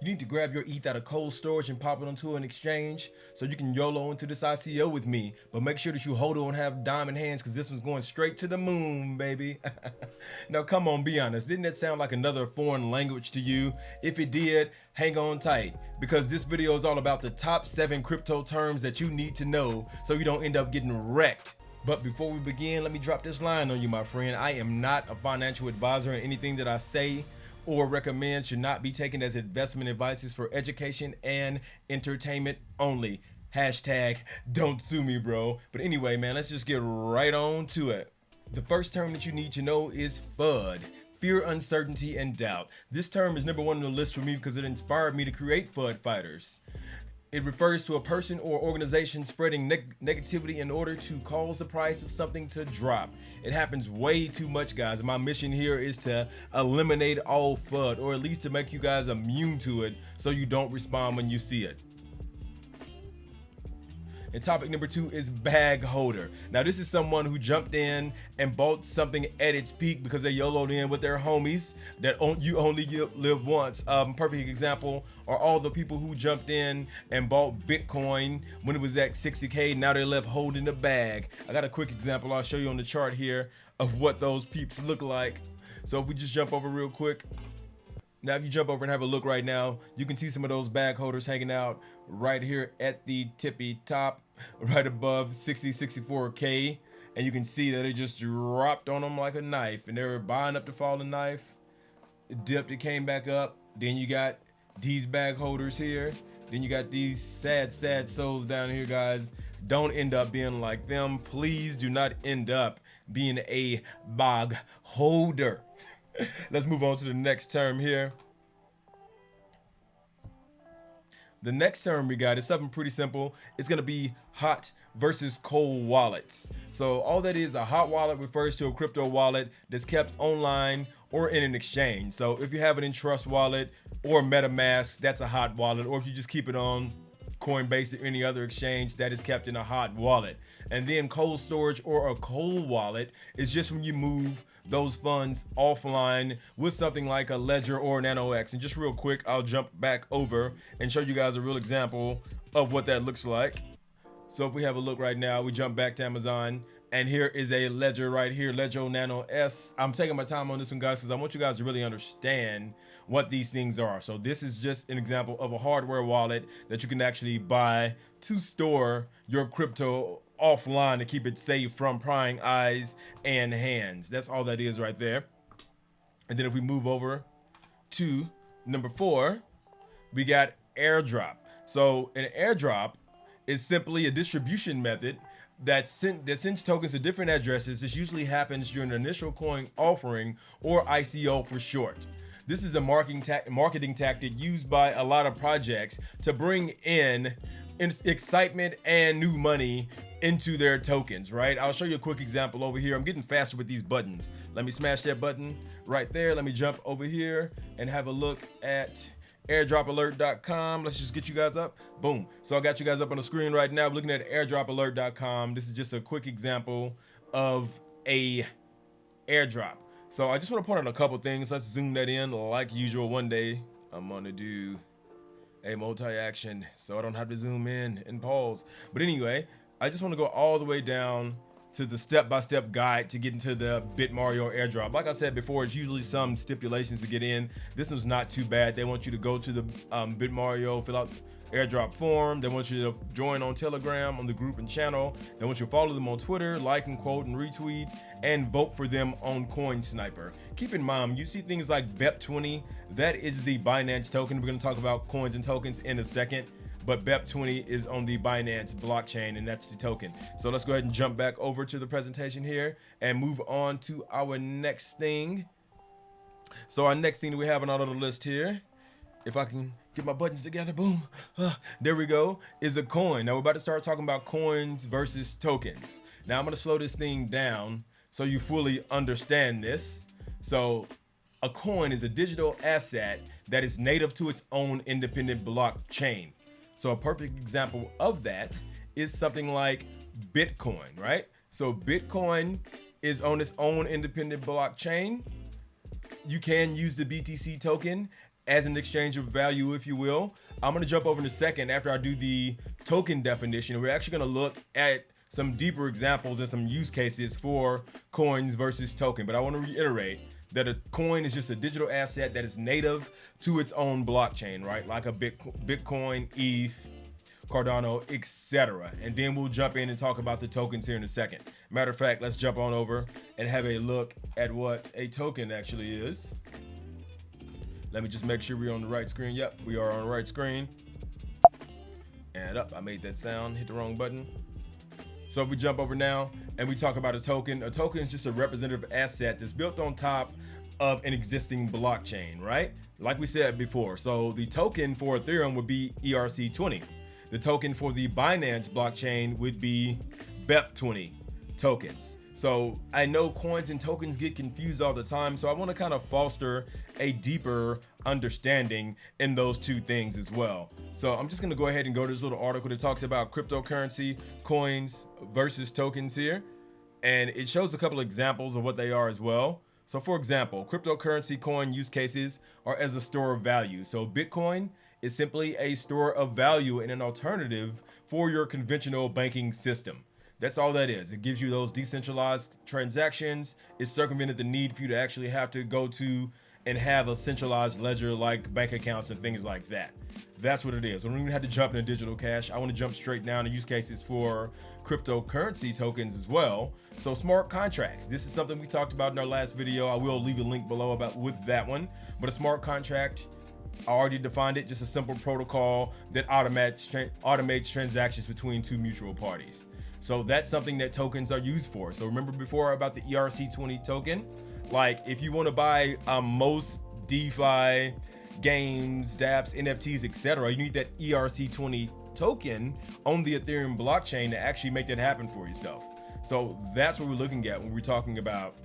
You need to grab your ETH out of cold storage and pop it onto an exchange so you can YOLO into this ICO with me. But make sure that you hold on, have diamond hands, because this one's going straight to the moon, baby. Now, come on, be honest. Didn't that sound like another foreign language to you? If it did, hang on tight, because this video is all about the top 7 crypto terms that you need to know so you don't end up getting wrecked. But before we begin, let me drop this line on you, my friend. I am not a financial advisor, and anything that I say or recommend should not be taken as investment advice for education and entertainment only. Hashtag don't sue me, bro. But anyway, man, let's just get right on to it. The first term that you need to know is FUD. Fear, uncertainty, and doubt. This term is number 1 on the list for me because it inspired me to create FUD Fighters. It refers to a person or organization spreading negativity in order to cause the price of something to drop. It happens way too much, guys. My mission here is to eliminate all FUD, or at least to make you guys immune to it so you don't respond when you see it. And topic number 2 is bag holder. Now, this is someone who jumped in and bought something at its peak because they YOLO'd in with their homies that you only live once. Perfect example are all the people who jumped in and bought Bitcoin when it was at 60K. Now they're left holding the bag. I got a quick example I'll show you on the chart here of what those peeps look like. So if we just jump over real quick. Now, if you jump over and have a look right now, you can see some of those bag holders hanging out right here at the tippy top, right above 64K. And you can see that it just dropped on them like a knife, and they were buying up the falling knife. It dipped, it came back up. Then you got these bag holders here. Then you got these sad souls down here, guys. Don't end up being like them. Please do not end up being a bag holder. Let's move on to the next term here. The next term we got is something pretty simple. It's going to be hot versus cold wallets. So all that is, a hot wallet refers to a crypto wallet that's kept online or in an exchange. So if you have an Entrust wallet or MetaMask, that's a hot wallet. Or if you just keep it on Coinbase or any other exchange, that is kept in a hot wallet. And then cold storage or a cold wallet is just when you move those funds offline with something like a Ledger or Nano X. And just real quick, I'll jump back over and show you guys a real example of what that looks like. So if we have a look right now, we jump back to Amazon, and here is a Ledger right here, Ledger Nano S. I'm taking my time on this one, guys, because I want you guys to really understand what these things are. So this is just an example of a hardware wallet that you can actually buy to store your crypto offline to keep it safe from prying eyes and hands. That's all that is right there. And then if we move over to number 4, we got airdrop. So an airdrop is simply a distribution method that sends tokens to different addresses. This usually happens during the initial coin offering, or ICO for short. This is a marketing tactic used by a lot of projects to bring in excitement and new money into their tokens, right? I'll show you a quick example over here. I'm getting faster with these buttons. Let me smash that button right there. Let me jump over here and have a look at airdropalert.com. Let's just get you guys up. Boom. So I got you guys up on the screen right now. We're looking at airdropalert.com. This is just a quick example of a airdrop. So I just want to point out a couple things. Let's zoom that in. Like usual, one day I'm going to do a multi-action so I don't have to zoom in and pause. But anyway, I just want to go all the way down to the step-by-step guide to get into the BitMario airdrop. Like I said before, it's usually some stipulations to get in. This one's not too bad. They want you to go to the BitMario, fill out airdrop form. They want you to join on Telegram on the group and channel. They want you to follow them on Twitter, like and quote and retweet, and vote for them on Coin Sniper. Keep in mind, you see things like BEP20, that is the Binance token. We're going to talk about coins and tokens in a second, but BEP20 is on the Binance blockchain, and that's the token. So let's go ahead and jump back over to the presentation here and move on to our next thing. So our next thing that we have on our little list here, if I can get my buttons together, boom, there we go, is a coin. Now we're about to start talking about coins versus tokens. Now I'm going to slow this thing down so you fully understand this. So a coin is a digital asset that is native to its own independent blockchain. So a perfect example of that is something like Bitcoin, right? So Bitcoin is on its own independent blockchain. You can use the BTC token as an exchange of value, if you will. I'm going to jump over in a second after I do the token definition. We're actually going to look at some deeper examples and some use cases for coins versus token. But I want to reiterate that a coin is just a digital asset that is native to its own blockchain, right? Like a Bitcoin, ETH, Cardano, etc. And then we'll jump in and talk about the tokens here in a second. Matter of fact, let's jump on over and have a look at what a token actually is. Let me just make sure we're on the right screen. Yep, we are on the right screen. And up, I made that sound, hit the wrong button. So if we jump over now and we talk about a token is just a representative asset that's built on top of an existing blockchain, right? Like we said before. So the token for Ethereum would be ERC20. The token for the Binance blockchain would be BEP20 tokens. So I know coins and tokens get confused all the time, so I want to kind of foster a deeper understanding in those two things as well. So I'm just going to go ahead and go to this little article that talks about cryptocurrency, coins versus tokens here. And it shows a couple of examples of what they are as well. So for example, cryptocurrency coin use cases are as a store of value. So Bitcoin is simply a store of value and an alternative for your conventional banking system. That's all that is. It gives you those decentralized transactions. It circumvented the need for you to actually have to go to and have a centralized ledger like bank accounts and things like that. That's what it is. We don't even have to jump into digital cash. I want to jump straight down to use cases for cryptocurrency tokens as well. So smart contracts. This is something we talked about in our last video. I will leave a link below with that one. But a smart contract, I already defined it, just a simple protocol that automates transactions between two mutual parties. So that's something that tokens are used for. So remember before about the ERC20 token? Like if you want to buy most DeFi games, dApps, NFTs, etc., you need that ERC20 token on the Ethereum blockchain to actually make that happen for yourself. So that's what we're looking at when we're talking about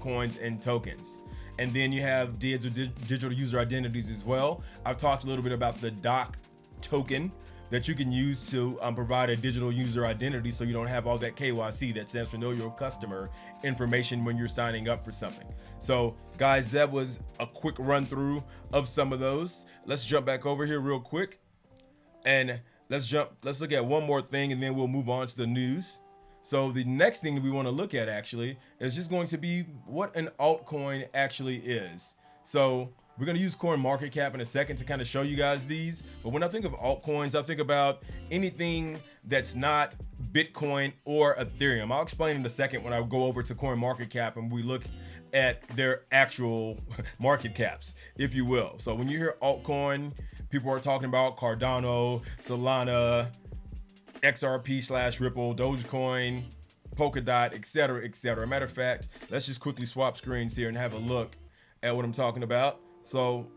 coins and tokens. And then you have DIDs or digital user identities as well. I've talked a little bit about the DOC token that you can use to provide a digital user identity so you don't have all that KYC, that stands for Know Your Customer information when you're signing up for something. So guys, that was a quick run through of some of those. Let's jump back over here real quick and let's look at one more thing and then we'll move on to the news. So the next thing that we want to look at actually is just going to be what an altcoin actually is. So we're going to use CoinMarketCap in a second to kind of show you guys these. But when I think of altcoins, I think about anything that's not Bitcoin or Ethereum. I'll explain in a second when I go over to CoinMarketCap and we look at their actual market caps, if you will. So when you hear altcoin, people are talking about Cardano, Solana, XRP/Ripple, Dogecoin, Polkadot, etc., etc. Matter of fact, let's just quickly swap screens here and have a look at what I'm talking about. So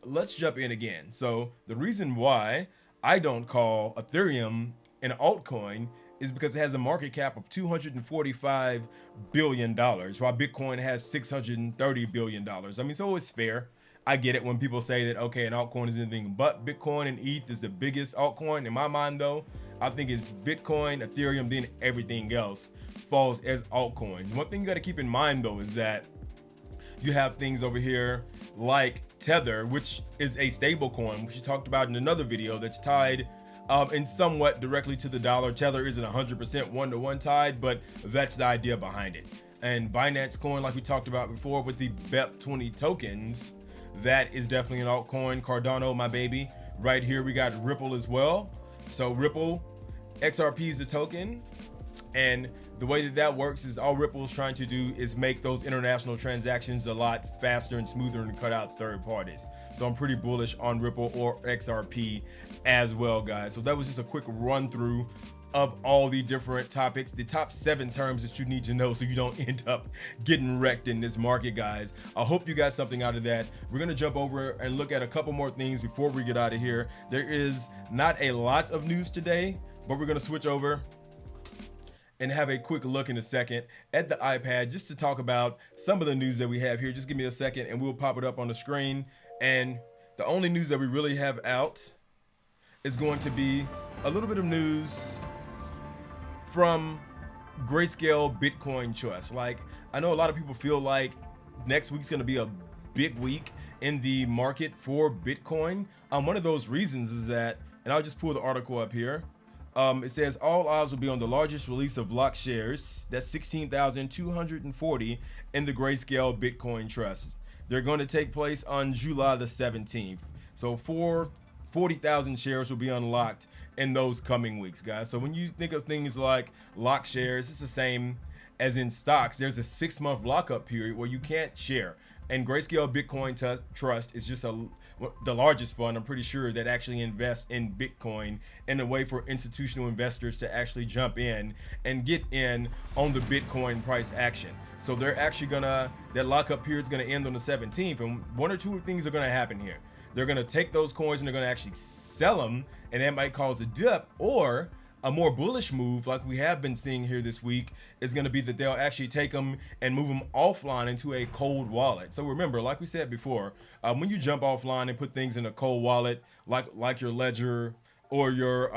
let's jump in again. So the reason why I don't call Ethereum an altcoin is because it has a market cap of $245 billion, while Bitcoin has $630 billion. I mean, so it's fair. I get it when people say that, okay, an altcoin is anything but Bitcoin, and ETH is the biggest altcoin. In my mind, though, I think it's Bitcoin, Ethereum, then everything else falls as altcoins. One thing you got to keep in mind, though, is that you have things over here like Tether, which is a stable coin, which we talked about in another video, that's tied and somewhat directly to the dollar. Tether isn't 100% one-to-one tied, but that's the idea behind it. And Binance coin, like we talked about before with the BEP20 tokens, that is definitely an altcoin. Cardano, my baby. Right here we got Ripple as well. So Ripple, XRP is a token, and the way that works is all Ripple is trying to do is make those international transactions a lot faster and smoother and cut out third parties. So I'm pretty bullish on Ripple or XRP as well, guys. So that was just a quick run through of all the different topics, the top 7 terms that you need to know so you don't end up getting wrecked in this market, guys. I hope you got something out of that. We're gonna jump over and look at a couple more things before we get out of here. There is not a lot of news today, but we're gonna switch over and have a quick look in a second at the iPad just to talk about some of the news that we have here. Just give me a second and we'll pop it up on the screen. And the only news that we really have out is going to be a little bit of news from Grayscale Bitcoin Trust. Like, I know a lot of people feel like next week's gonna be a big week in the market for Bitcoin. One of those reasons is that, and I'll just pull the article up here. It says all eyes will be on the largest release of locked shares. That's 16,240 in the Grayscale Bitcoin Trust. They're going to take place on July the 17th. So 40,000 shares will be unlocked in those coming weeks, guys. So when you think of things like locked shares, it's the same as in stocks. There's a 6-month lockup period where you can't share. And Grayscale Bitcoin Trust is just the largest fund, I'm pretty sure, that actually invests in Bitcoin in a way for institutional investors to actually jump in and get in on the Bitcoin price action. So they're actually that lockup period is gonna end on the 17th, and one or two things are gonna happen here. They're gonna take those coins and they're gonna actually sell them, and that might cause a dip, or a more bullish move like we have been seeing here this week is going to be that they'll actually take them and move them offline into a cold wallet. So remember, like we said before, when you jump offline and put things in a cold wallet, like your Ledger or your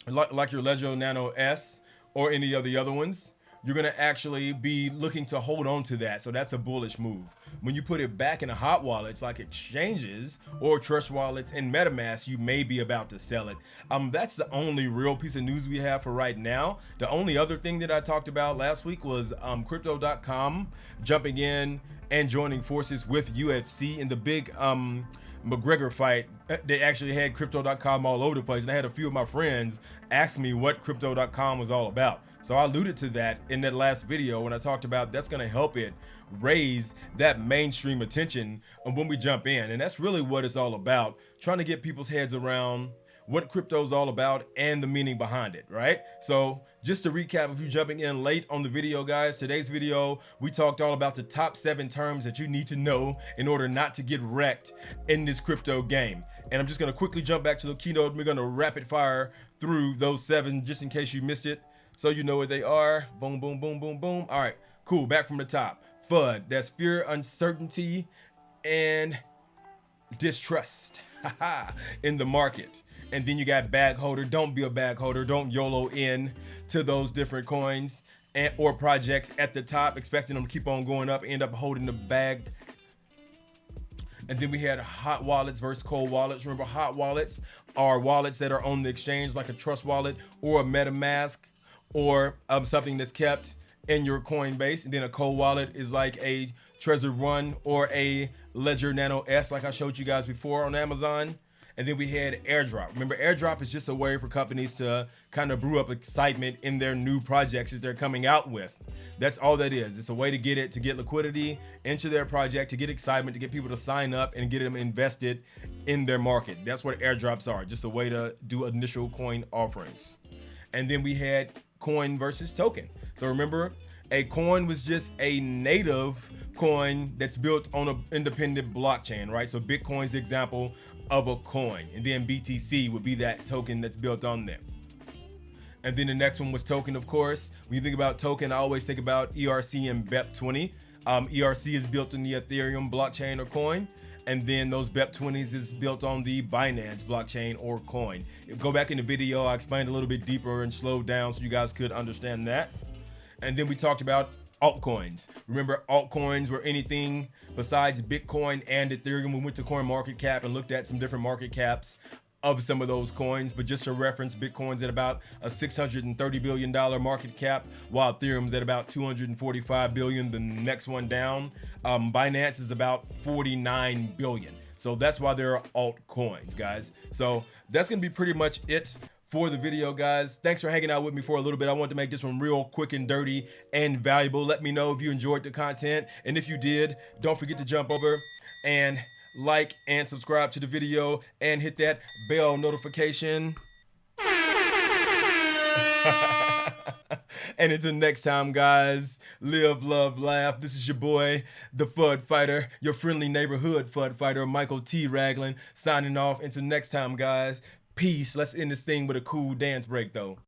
like your Ledger Nano S or any of the other ones, you're going to actually be looking to hold on to that. So that's a bullish move. When you put it back in a hot wallets like exchanges or trust wallets and MetaMask, you may be about to sell it. That's the only real piece of news we have for right now. The only other thing that I talked about last week was Crypto.com jumping in and joining forces with UFC in the big McGregor fight. They actually had Crypto.com all over the place, and I had a few of my friends ask me what Crypto.com was all about. So I alluded to that in that last video when I talked about that's going to help it raise that mainstream attention when we jump in. And that's really what it's all about, trying to get people's heads around what crypto is all about and the meaning behind it, right? So just to recap, if you're jumping in late on the video, guys, today's video, we talked all about the top 7 terms that you need to know in order not to get wrecked in this crypto game. And I'm just going to quickly jump back to the keynote. We're going to rapid fire through those 7 just in case you missed it, so you know what they are. Boom, boom, boom, boom, boom. All right, cool. Back from the top. FUD, that's fear, uncertainty, and distrust in the market. And then you got bag holder. Don't be a bag holder. Don't YOLO in to those different coins or projects at the top, expecting them to keep on going up, end up holding the bag. And then we had hot wallets versus cold wallets. Remember, hot wallets are wallets that are on the exchange, like a Trust wallet or a MetaMask, or something that's kept in your Coinbase. And then a cold wallet is like a Trezor One or a Ledger Nano S, like I showed you guys before on Amazon. And then we had airdrop. Remember, airdrop is just a way for companies to kind of brew up excitement in their new projects that they're coming out with. That's all that is. It's a way to get liquidity into their project, to get excitement, to get people to sign up and get them invested in their market. That's what airdrops are, just a way to do initial coin offerings. And then we had coin versus token. So remember, a coin was just a native coin that's built on an independent blockchain, right? So Bitcoin's the example of a coin, and then BTC would be that token that's built on there. And then the next one was token, of course. When you think about token, I always think about ERC and BEP20. ERC is built on the Ethereum blockchain or coin, and then those BEP20s is built on the Binance blockchain or coin. Go back in the video, I explained a little bit deeper and slowed down so you guys could understand that. And then we talked about altcoins. Remember, altcoins were anything besides Bitcoin and Ethereum. We went to CoinMarketCap and looked at some different market caps of some of those coins, but just to reference, Bitcoin's at about a $630 billion market cap, while Ethereum's at about $245 billion, the next one down. Binance is about $49 billion. So that's why there are altcoins, guys. So that's gonna be pretty much it for the video, guys. Thanks for hanging out with me for a little bit. I wanted to make this one real quick and dirty and valuable. Let me know if you enjoyed the content, and if you did, don't forget to jump over and like and subscribe to the video and hit that bell notification. And until next time, guys, live, love, laugh. This is your boy, the FUD Fighter, your friendly neighborhood FUD Fighter, Michael T. Ragland, signing off. Until next time, guys, peace. Let's end this thing with a cool dance break, though.